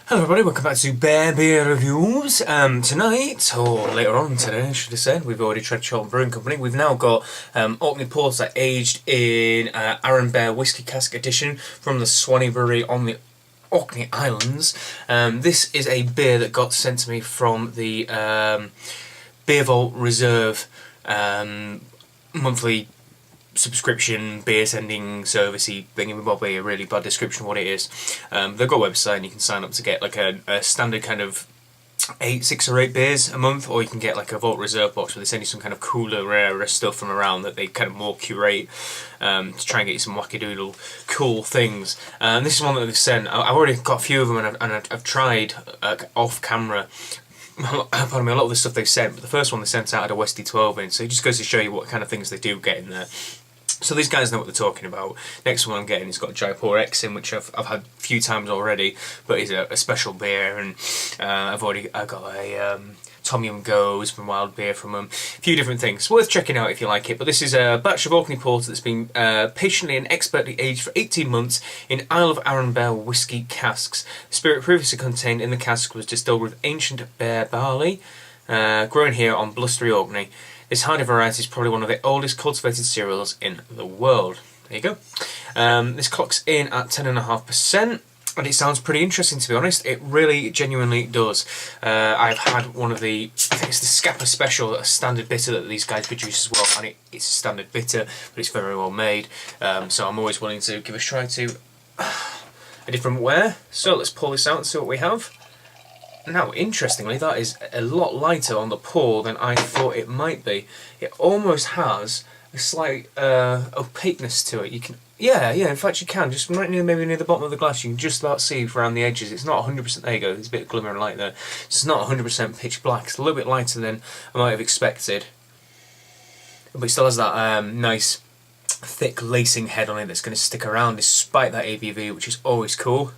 Hello everybody, welcome back to Beer Reviews. Tonight, or later on today I should have said, we've already tried Charlton Brewing Company. We've now got Orkney Porter aged in Arran Bere Whisky Cask Edition from the Arran Bere on the Orkney Islands. This is a beer that got sent to me from the Beer Vault Reserve monthly subscription beer sending servicey thing. With probably a really bad description of what it is. They've got a website and you can sign up to get like a standard kind of 6 or 8 beers a month, or you can get like a Vault Reserve box where they send you some kind of cooler, rarer stuff from around that they kind of more curate to try and get you some wackadoodle cool things. This is one that they've sent. I've already got a few of them and I've tried off camera. Pardon me, a lot of the stuff they sent, but the first one they sent out had a Westy 12 in, so it just goes to show you what kind of things they do get in there. So these guys know what they're talking about. Next one I'm getting has got Jaipur X in, which I've had a few times already, but it's a special beer, and I got a Tom Yum Goes from Wild Beer from them. A few different things. Worth checking out if you like it. But this is a batch of Orkney Porter that's been patiently and expertly aged for 18 months in Isle of Arran Bere whisky casks. The spirit previously contained in the cask was distilled with ancient Bere barley, grown here on blustery Orkney. This hardy variety is probably one of the oldest cultivated cereals in the world. There you go. This clocks in at 10.5%, and it sounds pretty interesting, to be honest. It really, genuinely does. I've had one of the, I think it's the Scapa Special, a standard bitter that these guys produce as well, and it's a standard bitter, but it's very well made. So I'm always willing to give a try to a different wear. So let's pull this out and see what we have. Now, interestingly, that is a lot lighter on the pour than I thought it might be. It almost has a slight opaqueness to it. You can, yeah, in fact you can. Just right near, maybe near the bottom of the glass, you can just about see around the edges. It's not 100%, there you go, there's a bit of glimmer and light there. It's not 100% pitch black, it's a little bit lighter than I might have expected. But it still has that nice, thick lacing head on it that's going to stick around despite that ABV, which is always cool.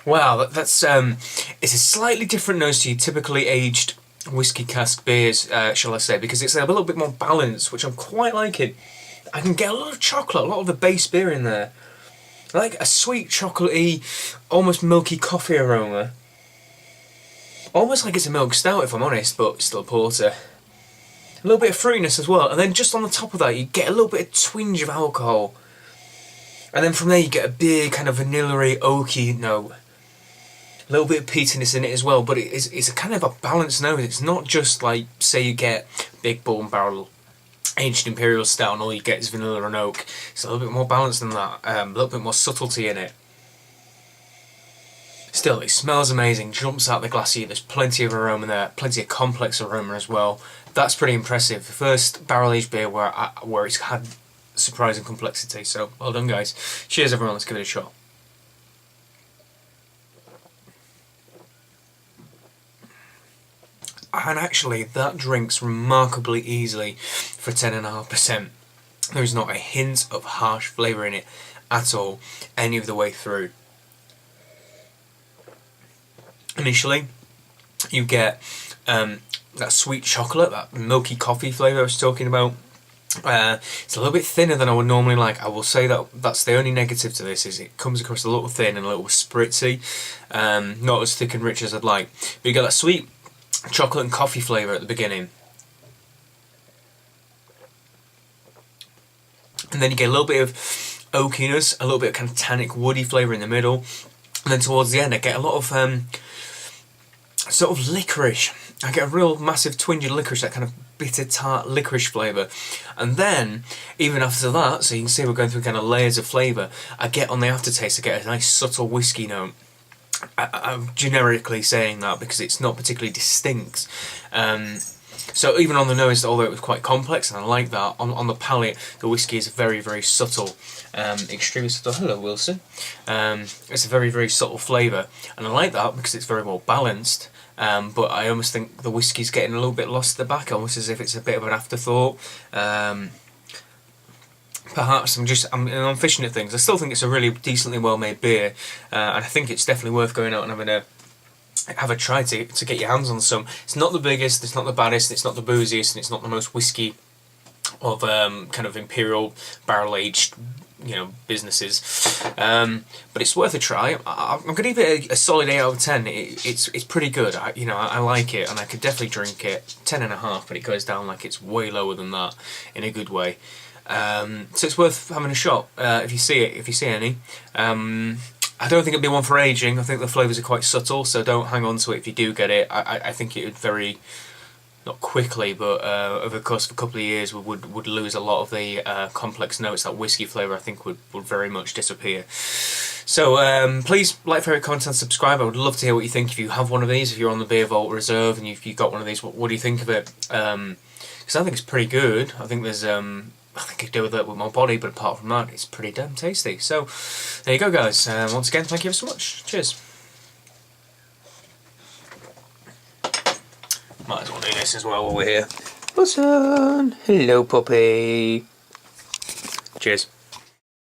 Wow, that's it's a slightly different nose to your typically aged whisky cask beers, shall I say, because it's a little bit more balanced, which I'm quite liking. I can get a lot of chocolate, a lot of the base beer in there. I like a sweet, chocolatey, almost milky coffee aroma. Almost like it's a milk stout, if I'm honest, but still porter. A little bit of fruitiness as well, and then just on the top of that, you get a little bit of twinge of alcohol. And then from there you get a big kind of vanilla-y, oaky note. A little bit of peatiness in it as well, but it's a kind of a balanced note. It's not just like, say you get Big Bourbon Barrel aged Imperial Stout and all you get is vanilla and oak. It's a little bit more balanced than that, a little bit more subtlety in it. Still, it smells amazing, jumps out the glass here, there's plenty of aroma there, plenty of complex aroma as well. That's pretty impressive. The first barrel-aged beer where it's had surprising complexity, so well done guys. Cheers everyone, let's give it a shot. And actually that drinks remarkably easily for 10.5%. There's not a hint of harsh flavour in it at all, any of the way through. Initially you get that sweet chocolate, that milky coffee flavour I was talking about. It's a little bit thinner than I would normally like. I will say that that's the only negative to this, is it comes across a little thin and a little spritzy, not as thick and rich as I'd like. But you get that sweet chocolate and coffee flavour at the beginning, and then you get a little bit of oakiness, a little bit of kind of tannic woody flavour in the middle, and then towards the end I get a lot of sort of licorice. I get a real massive twinge of licorice, that kind of bitter tart licorice flavour. And then, even after that, so you can see we're going through kind of layers of flavour, I get on the aftertaste, I get a nice subtle whisky note. I'm generically saying that because it's not particularly distinct. So even on the nose, although it was quite complex, and I like that, on the palate, the whisky is very, very subtle. Extremely subtle. Hello, Wilson. It's a very, very subtle flavour, and I like that because it's very well balanced. But I almost think the whisky's getting a little bit lost at the back, almost as if it's a bit of an afterthought. perhaps I'm fishing at things. I still think it's a really decently well made beer, and I think it's definitely worth going out and have a try to get your hands on some. It's not the biggest, it's not the baddest, it's not the booziest, and it's not the most whiskey of kind of imperial barrel aged, you know, businesses, but it's worth a try. I'm going to give it a solid 8 out of 10. It's pretty good. I like it, and I could definitely drink it. 10.5, but it goes down like it's way lower than that in a good way. So it's worth having a shot if you see any. I don't think it'd be one for aging. I think the flavours are quite subtle, so don't hang on to it if you do get it. I think it would very, not quickly, but over the course of a couple of years would lose a lot of the complex notes. That whiskey flavour I think would very much disappear. So please like, favourite, comment and subscribe. I would love to hear what you think if you have one of these, if you're on the Beer Vault Reserve and you've got one of these, what do you think of it? Because I think it's pretty good. I think there's I think I could do with it with my body, but apart from that, it's pretty damn tasty. So there you go, guys. Once again, thank you so much. Cheers. Might as well do this as well while we're here. Listen. Hello, puppy. Cheers.